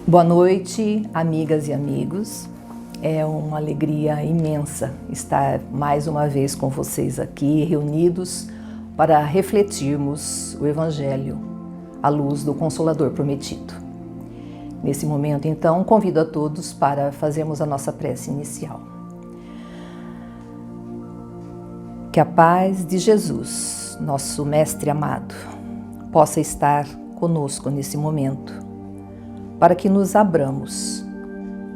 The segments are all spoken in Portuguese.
Boa noite, amigas e amigos. É uma alegria imensa estar mais uma vez com vocês aqui, reunidos para refletirmos o Evangelho à luz do Consolador prometido. Nesse momento, então, convido a todos para fazermos a nossa prece inicial. Que a paz de Jesus, nosso Mestre amado, possa estar conosco nesse momento, para que nos abramos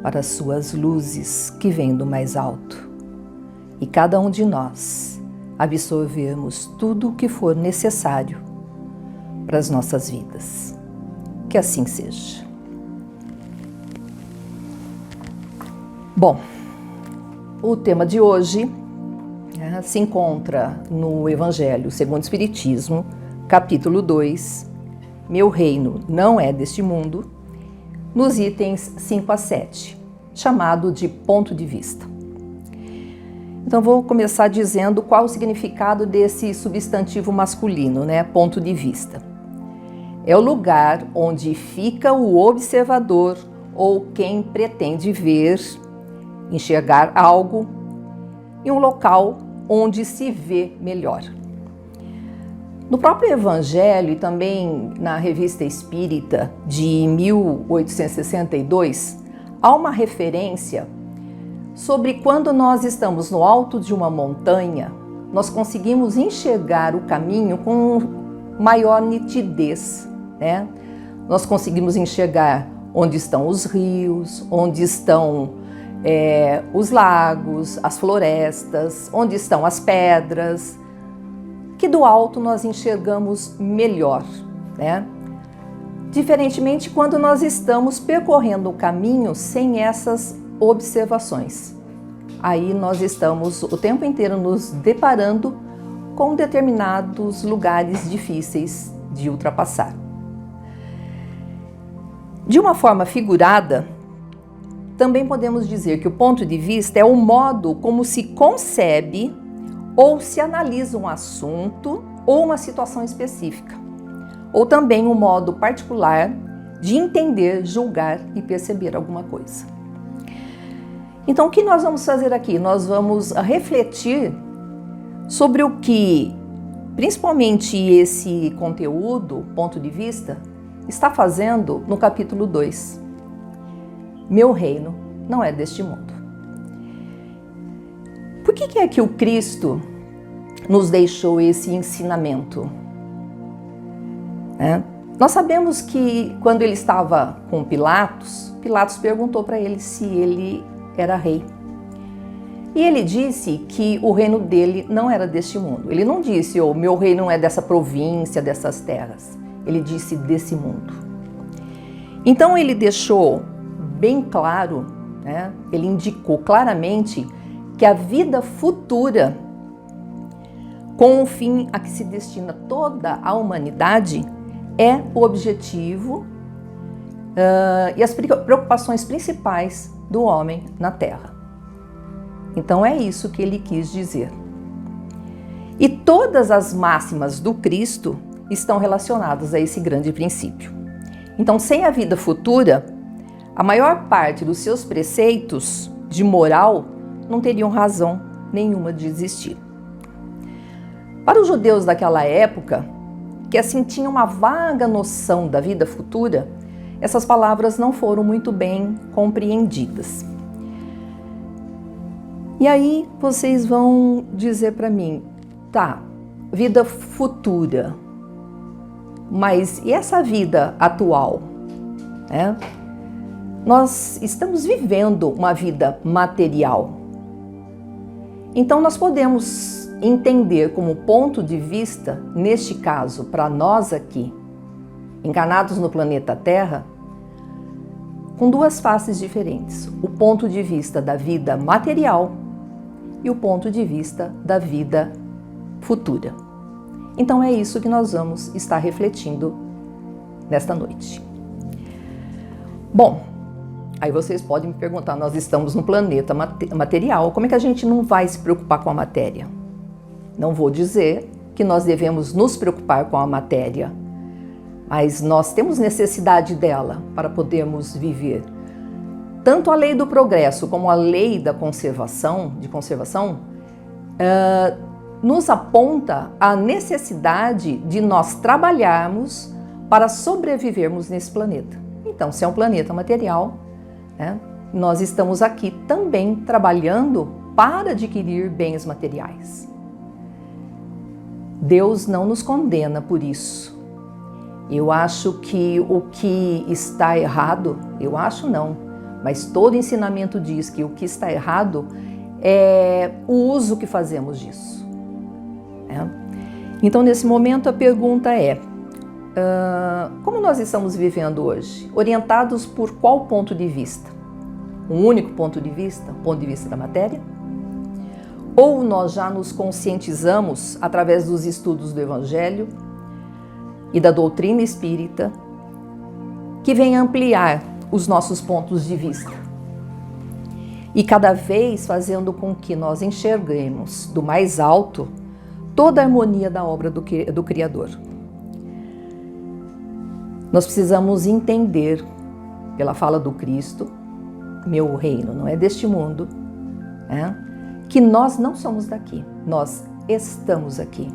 para as suas luzes que vêm do mais alto e cada um de nós absorvermos tudo o que for necessário para as nossas vidas. Que assim seja. Bom, o tema de hoje se encontra no Evangelho segundo o Espiritismo, capítulo 2, Meu reino não é deste mundo, nos itens 5 a 7, chamado de ponto de vista. Então vou começar dizendo qual o significado desse substantivo masculino, ponto de vista. É o lugar onde fica o observador ou quem pretende ver, enxergar algo, em um local onde se vê melhor. No próprio Evangelho e também na Revista Espírita de 1862, há uma referência sobre quando nós estamos no alto de uma montanha, nós conseguimos enxergar o caminho com maior nitidez, Nós conseguimos enxergar onde estão os rios, onde estão os lagos, as florestas, onde estão as pedras, que do alto nós enxergamos melhor, Diferentemente quando nós estamos percorrendo o caminho sem essas observações. Aí nós estamos o tempo inteiro nos deparando com determinados lugares difíceis de ultrapassar. De uma forma figurada, também podemos dizer que o ponto de vista é o modo como se concebe ou se analisa um assunto ou uma situação específica, ou também um modo particular de entender, julgar e perceber alguma coisa. Então, o que nós vamos fazer aqui? Nós vamos refletir sobre o que, principalmente esse conteúdo, ponto de vista, está fazendo no capítulo 2. Meu reino não é deste mundo. Por que é que o Cristo nos deixou esse ensinamento? Nós sabemos que quando ele estava com Pilatos, Pilatos perguntou para ele se ele era rei. E ele disse que o reino dele não era deste mundo. Ele não disse, meu reino não é dessa província, dessas terras. Ele disse desse mundo. Então ele deixou bem claro, ele indicou claramente que a vida futura, com o fim a que se destina toda a humanidade, é o objetivo e as preocupações principais do homem na Terra. Então é isso que ele quis dizer. E todas as máximas do Cristo estão relacionadas a esse grande princípio. Então, sem a vida futura, a maior parte dos seus preceitos de moral não teriam razão nenhuma de existir. Para os judeus daquela época, que assim tinham uma vaga noção da vida futura, essas palavras não foram muito bem compreendidas. E aí vocês vão dizer para mim, vida futura, mas e essa vida atual? Nós estamos vivendo uma vida material. Então nós podemos entender como ponto de vista, neste caso, para nós aqui, encarnados no planeta Terra, com duas faces diferentes. O ponto de vista da vida material e o ponto de vista da vida futura. Então é isso que nós vamos estar refletindo nesta noite. Bom, aí vocês podem me perguntar, nós estamos no planeta material, como é que a gente não vai se preocupar com a matéria? Não vou dizer que nós devemos nos preocupar com a matéria, mas nós temos necessidade dela para podermos viver. Tanto a lei do progresso como a lei da conservação, nos aponta a necessidade de nós trabalharmos para sobrevivermos nesse planeta. Então, se é um planeta material, né, nós estamos aqui também trabalhando para adquirir bens materiais. Deus não nos condena por isso. Eu acho que o que está errado, eu acho não, mas todo ensinamento diz que o que está errado é o uso que fazemos disso. Então, nesse momento, a pergunta é: como nós estamos vivendo hoje? Orientados por qual ponto de vista? Um único ponto de vista? O ponto de vista da matéria? Ou nós já nos conscientizamos através dos estudos do Evangelho e da doutrina espírita, que vem ampliar os nossos pontos de vista e cada vez fazendo com que nós enxerguemos do mais alto toda a harmonia da obra do Criador. Nós precisamos entender, pela fala do Cristo, meu reino não é deste mundo, que nós não somos daqui, nós estamos aqui.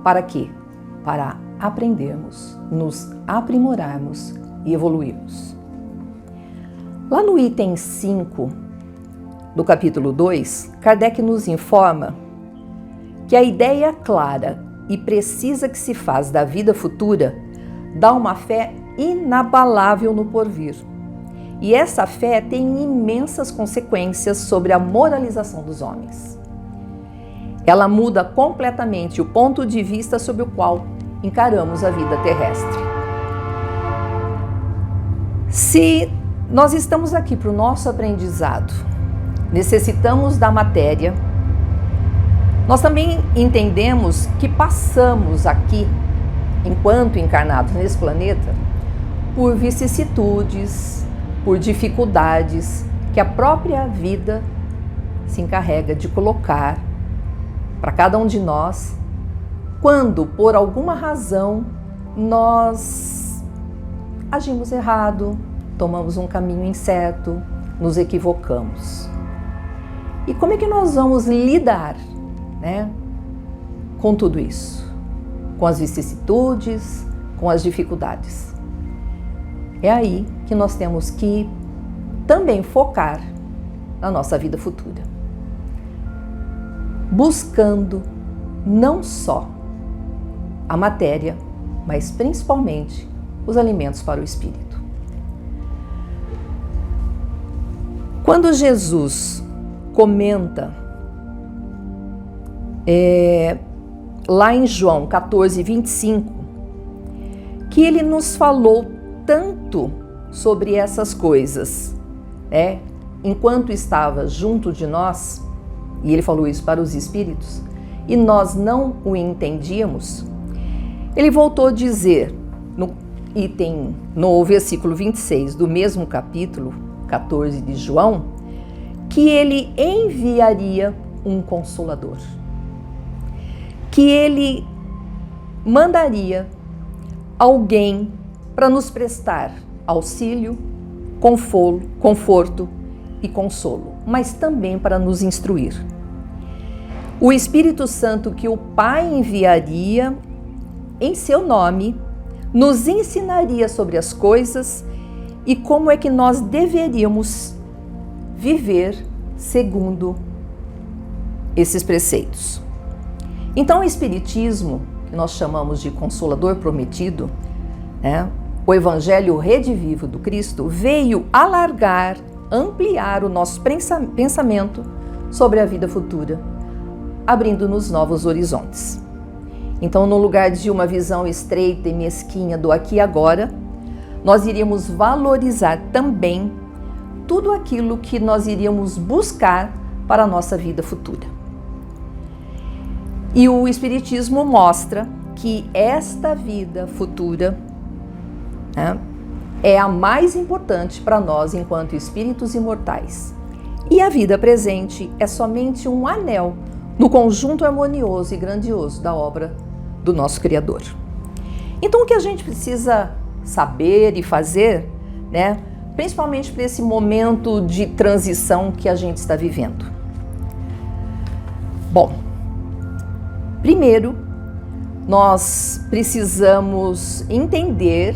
Para quê? Para aprendermos, nos aprimorarmos e evoluirmos. Lá no item 5 do capítulo 2, Kardec nos informa que a ideia clara e precisa que se faz da vida futura dá uma fé inabalável no porvir. E essa fé tem imensas consequências sobre a moralização dos homens. Ela muda completamente o ponto de vista sobre o qual encaramos a vida terrestre. Se nós estamos aqui para o nosso aprendizado, necessitamos da matéria, nós também entendemos que passamos aqui, enquanto encarnados nesse planeta, por vicissitudes, por dificuldades que a própria vida se encarrega de colocar para cada um de nós, quando, por alguma razão, nós agimos errado, tomamos um caminho incerto, nos equivocamos. E como é que nós vamos lidar, com tudo isso? Com as vicissitudes, com as dificuldades. É aí que nós temos que também focar na nossa vida futura, buscando não só a matéria, mas principalmente os alimentos para o espírito. Quando Jesus comenta lá em João 14, 25, que ele nos falou tanto sobre essas coisas, enquanto estava junto de nós, e ele falou isso para os espíritos, e nós não o entendíamos, ele voltou a dizer no versículo 26 do mesmo capítulo 14 de João, que ele enviaria um Consolador, que ele mandaria alguém para nos prestar auxílio, conforto e consolo, mas também para nos instruir. O Espírito Santo que o Pai enviaria em seu nome nos ensinaria sobre as coisas e como é que nós deveríamos viver segundo esses preceitos. Então, o Espiritismo, que nós chamamos de Consolador Prometido, o Evangelho redivivo do Cristo, veio alargar, ampliar o nosso pensamento sobre a vida futura, abrindo-nos novos horizontes. Então, no lugar de uma visão estreita e mesquinha do aqui e agora, nós iríamos valorizar também tudo aquilo que nós iríamos buscar para a nossa vida futura. E o Espiritismo mostra que esta vida futura é a mais importante para nós enquanto espíritos imortais. E a vida presente é somente um anel no conjunto harmonioso e grandioso da obra do nosso Criador. Então, o que a gente precisa saber e fazer, né, principalmente para esse momento de transição que a gente está vivendo? Bom, primeiro, nós precisamos entender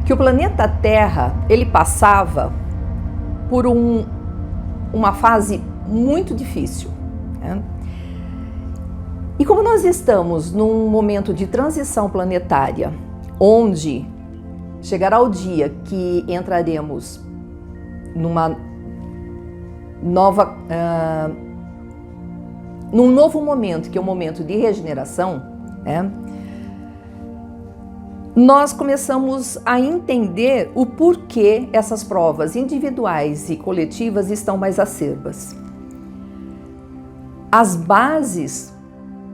que o planeta Terra, ele passava por uma fase muito difícil, né? E como nós estamos num momento de transição planetária, onde chegará o dia que entraremos numa nova, num novo momento, que é o momento de regeneração, né? Nós começamos a entender o porquê essas provas individuais e coletivas estão mais acerbas. As bases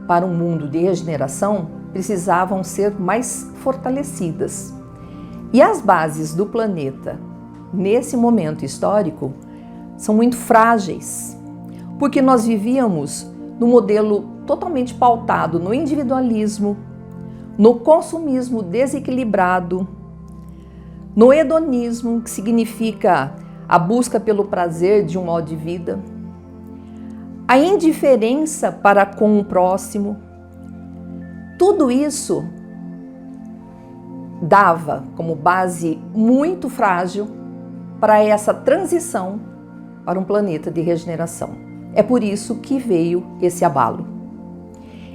para um mundo de regeneração precisavam ser mais fortalecidas. E as bases do planeta, nesse momento histórico, são muito frágeis, porque nós vivíamos num modelo totalmente pautado no individualismo, no consumismo desequilibrado, no hedonismo, que significa a busca pelo prazer de um modo de vida, a indiferença para com o próximo. Tudo isso dava como base muito frágil para essa transição para um planeta de regeneração. É por isso que veio esse abalo.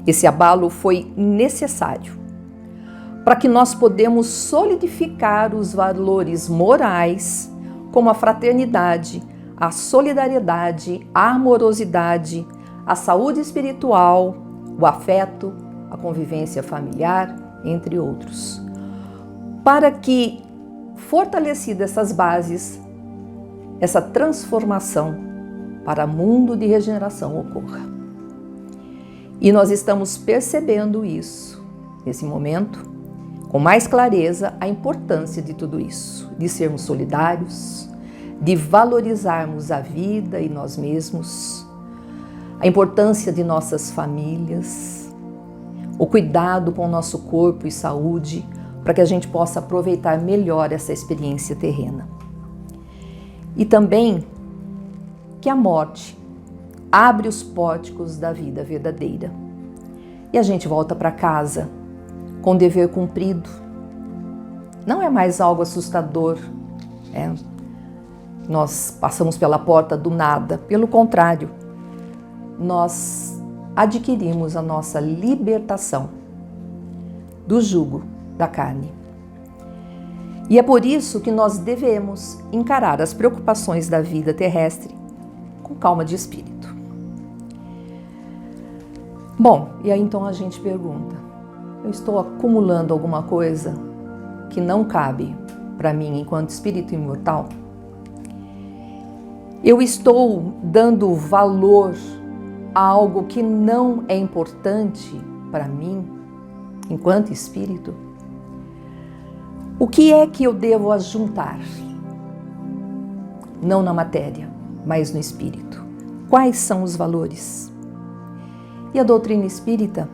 Esse abalo foi necessário para que nós podemos solidificar os valores morais, como a fraternidade, a solidariedade, a amorosidade, a saúde espiritual, o afeto, a convivência familiar, entre outros. Para que, fortalecidas essas bases, essa transformação para mundo de regeneração ocorra. E nós estamos percebendo isso, nesse momento, com mais clareza, a importância de tudo isso, de sermos solidários, de valorizarmos a vida e nós mesmos, a importância de nossas famílias, o cuidado com o nosso corpo e saúde, para que a gente possa aproveitar melhor essa experiência terrena. E também que a morte abre os pórticos da vida verdadeira. E a gente volta para casa com dever cumprido. Não é mais algo assustador, né? Nós passamos pela porta do nada. Pelo contrário, nós adquirimos a nossa libertação do jugo da carne. E é por isso que nós devemos encarar as preocupações da vida terrestre com calma de espírito. Bom, e aí então a gente pergunta: eu estou acumulando alguma coisa que não cabe para mim enquanto espírito imortal? Eu estou dando valor a algo que não é importante para mim enquanto espírito? O que é que eu devo ajuntar? Não na matéria, mas no espírito. Quais são os valores? E a doutrina espírita,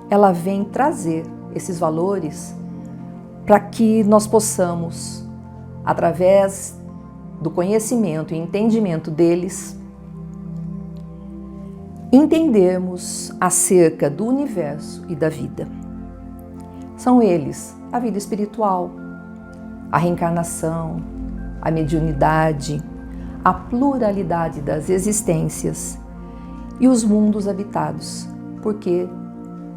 ela vem trazer esses valores para que nós possamos, através do conhecimento e entendimento deles, entendermos acerca do universo e da vida. São eles a vida espiritual, a reencarnação, a mediunidade, a pluralidade das existências e os mundos habitados, porque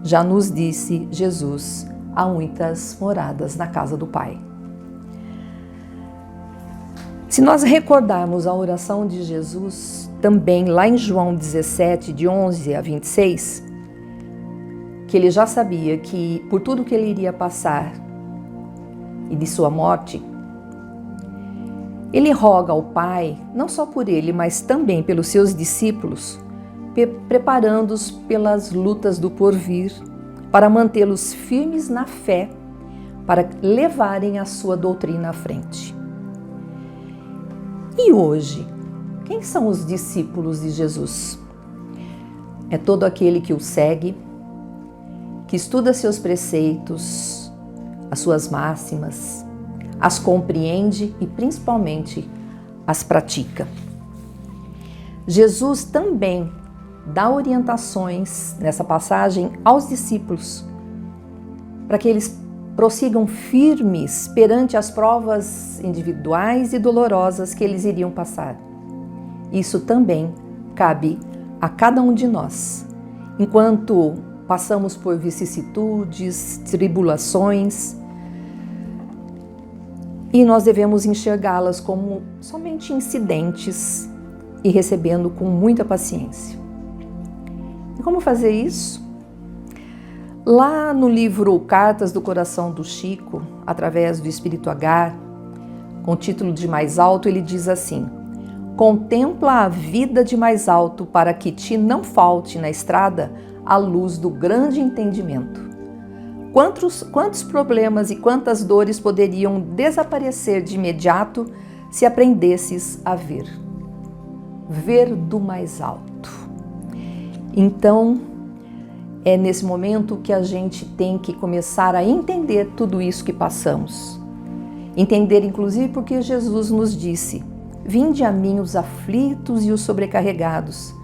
já nos disse Jesus, há muitas moradas na casa do Pai. Se nós recordarmos a oração de Jesus, também lá em João 17, de 11 a 26, que ele já sabia que por tudo que ele iria passar e de sua morte, ele roga ao Pai, não só por ele, mas também pelos seus discípulos, preparando-os pelas lutas do porvir, para mantê-los firmes na fé, para levarem a sua doutrina à frente. E hoje, quem são os discípulos de Jesus? É todo aquele que o segue, que estuda seus preceitos, as suas máximas, as compreende e principalmente as pratica. Jesus também dá orientações nessa passagem aos discípulos para que eles prossigam firmes perante as provas individuais e dolorosas que eles iriam passar. Isso também cabe a cada um de nós, enquanto passamos por vicissitudes, tribulações, e nós devemos enxergá-las como somente incidentes e recebendo com muita paciência. E como fazer isso? Lá no livro Cartas do Coração do Chico, através do Espírito Agar, com o título de Mais Alto, ele diz assim: contempla a vida de mais alto para que te não falte na estrada a luz do grande entendimento. Quantos problemas e quantas dores poderiam desaparecer de imediato se aprendesses a ver? Ver do mais alto. Então, é nesse momento que a gente tem que começar a entender tudo isso que passamos. Entender, inclusive, porque Jesus nos disse: vinde a mim os aflitos e os sobrecarregados,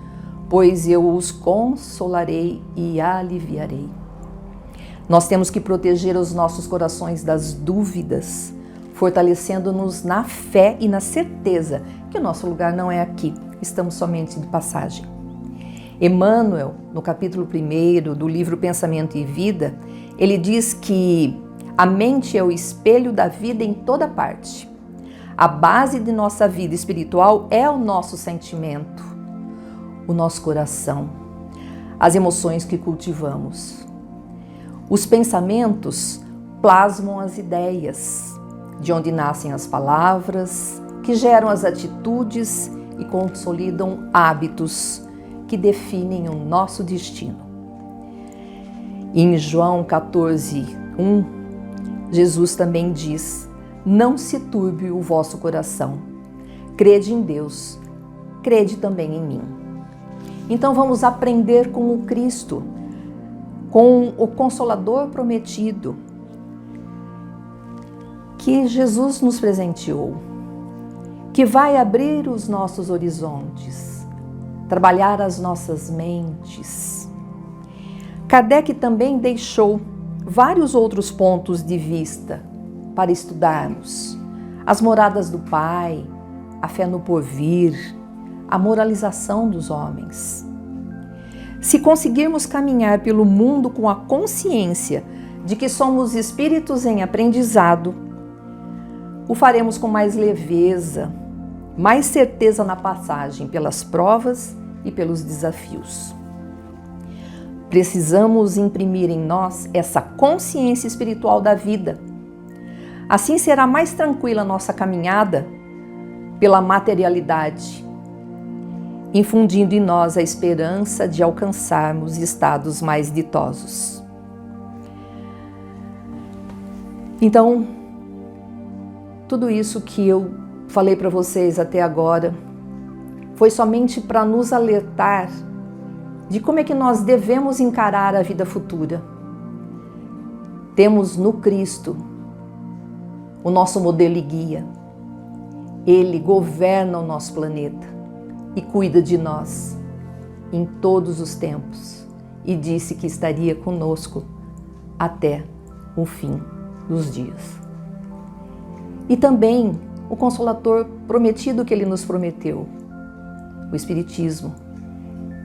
pois eu os consolarei e aliviarei. Nós temos que proteger os nossos corações das dúvidas, fortalecendo-nos na fé e na certeza que o nosso lugar não é aqui, estamos somente de passagem. Emmanuel, no capítulo 1 do livro Pensamento e Vida, ele diz que a mente é o espelho da vida em toda parte. A base de nossa vida espiritual é o nosso sentimento, o nosso coração, as emoções que cultivamos. Os pensamentos plasmam as ideias, de onde nascem as palavras, que geram as atitudes e consolidam hábitos que definem o nosso destino. Em João 14:1, Jesus também diz: não se turbe o vosso coração. Crede em Deus, crede também em mim. Então vamos aprender com o Cristo, com o Consolador prometido, que Jesus nos presenteou, que vai abrir os nossos horizontes, trabalhar as nossas mentes. Kardec também deixou vários outros pontos de vista para estudarmos: as moradas do Pai, a fé no porvir, a moralização dos homens. Se conseguirmos caminhar pelo mundo com a consciência de que somos espíritos em aprendizado, o faremos com mais leveza, mais certeza na passagem pelas provas e pelos desafios. Precisamos imprimir em nós essa consciência espiritual da vida. Assim será mais tranquila a nossa caminhada pela materialidade, infundindo em nós a esperança de alcançarmos estados mais ditosos. Então, tudo isso que eu falei para vocês até agora foi somente para nos alertar de como é que nós devemos encarar a vida futura. Temos no Cristo o nosso modelo e guia. Ele governa o nosso planeta e cuida de nós em todos os tempos, e disse que estaria conosco até o fim dos dias. E também o Consolador prometido que Ele nos prometeu, o Espiritismo,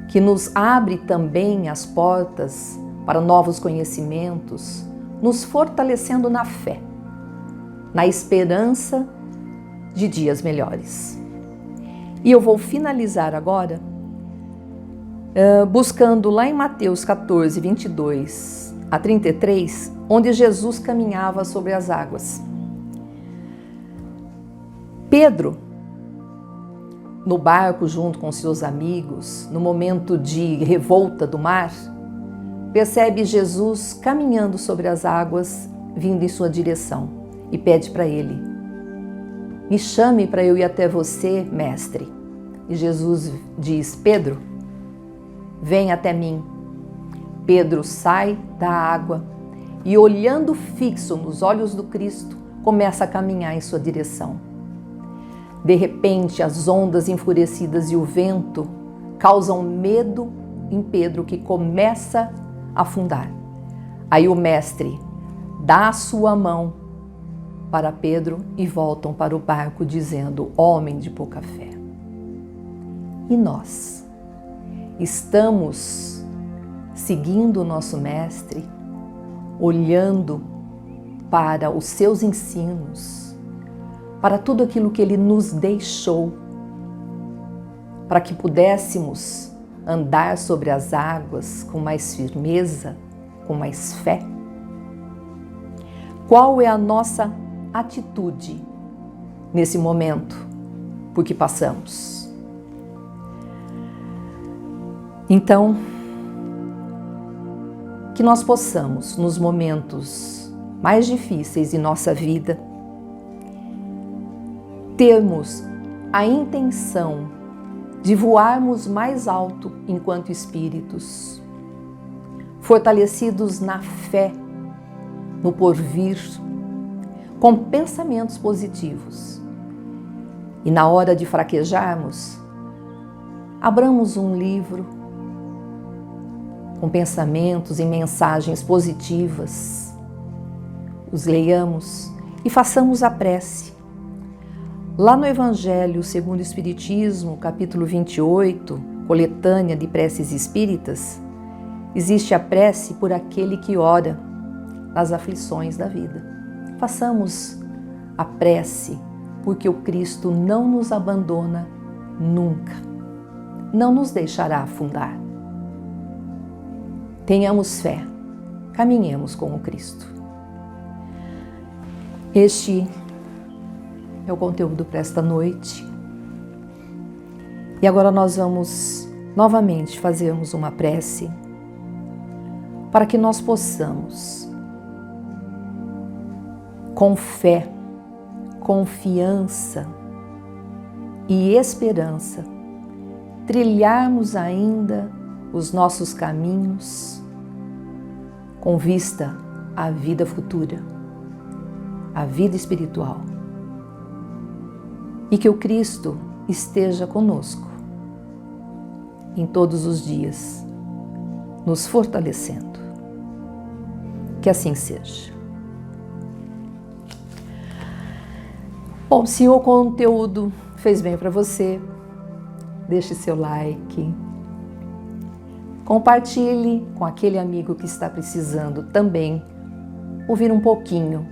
que nos abre também as portas para novos conhecimentos, nos fortalecendo na fé, na esperança de dias melhores. E eu vou finalizar agora buscando lá em Mateus 14, 22 a 33, onde Jesus caminhava sobre as águas. Pedro, no barco junto com seus amigos, no momento de revolta do mar, percebe Jesus caminhando sobre as águas, vindo em sua direção, e pede para ele: me chame para eu ir até você, mestre. E Jesus diz: Pedro, vem até mim. Pedro sai da água e, olhando fixo nos olhos do Cristo, começa a caminhar em sua direção. De repente, as ondas enfurecidas e o vento causam medo em Pedro, que começa a afundar. Aí o mestre dá a sua mão para Pedro e voltam para o barco dizendo: homem de pouca fé. E nós estamos seguindo o nosso mestre, olhando para os seus ensinos, para tudo aquilo que ele nos deixou, para que pudéssemos andar sobre as águas com mais firmeza, com mais fé? Qual é a nossa atitude nesse momento por que passamos? Então, que nós possamos, nos momentos mais difíceis em nossa vida, termos a intenção de voarmos mais alto enquanto espíritos, fortalecidos na fé, no porvir, com pensamentos positivos. E na hora de fraquejarmos, abramos um livro com pensamentos e mensagens positivas, os leiamos e façamos a prece. Lá no Evangelho segundo o Espiritismo, capítulo 28, coletânea de preces espíritas, existe a prece por aquele que ora nas aflições da vida. Façamos a prece porque o Cristo não nos abandona nunca, não nos deixará afundar. Tenhamos fé, caminhemos com o Cristo. Este é o conteúdo para esta noite. E agora nós vamos novamente fazermos uma prece para que nós possamos, com fé, confiança e esperança, trilharmos ainda os nossos caminhos com vista à vida futura, à vida espiritual. E que o Cristo esteja conosco em todos os dias, nos fortalecendo. Que assim seja. Bom, se o conteúdo fez bem para você, deixe seu like, compartilhe com aquele amigo que está precisando também ouvir um pouquinho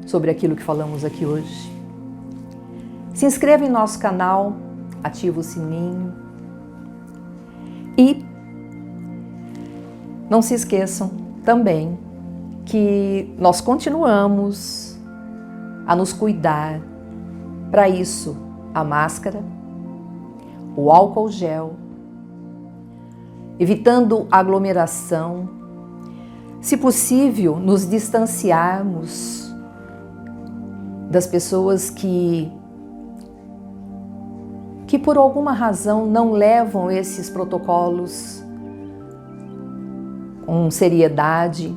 sobre aquilo que falamos aqui hoje. Se inscreva em nosso canal, ativa o sininho e não se esqueçam também que nós continuamos a nos cuidar. Para isso, a máscara, o álcool gel, evitando aglomeração, se possível, nos distanciarmos das pessoas que por alguma razão não levam esses protocolos com seriedade,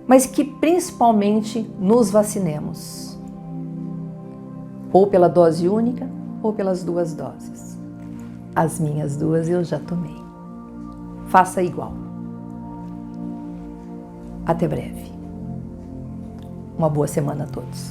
mas que principalmente nos vacinemos, ou pela dose única ou pelas 2 doses. As minhas 2 eu já tomei. Faça igual. Até breve. Uma boa semana a todos.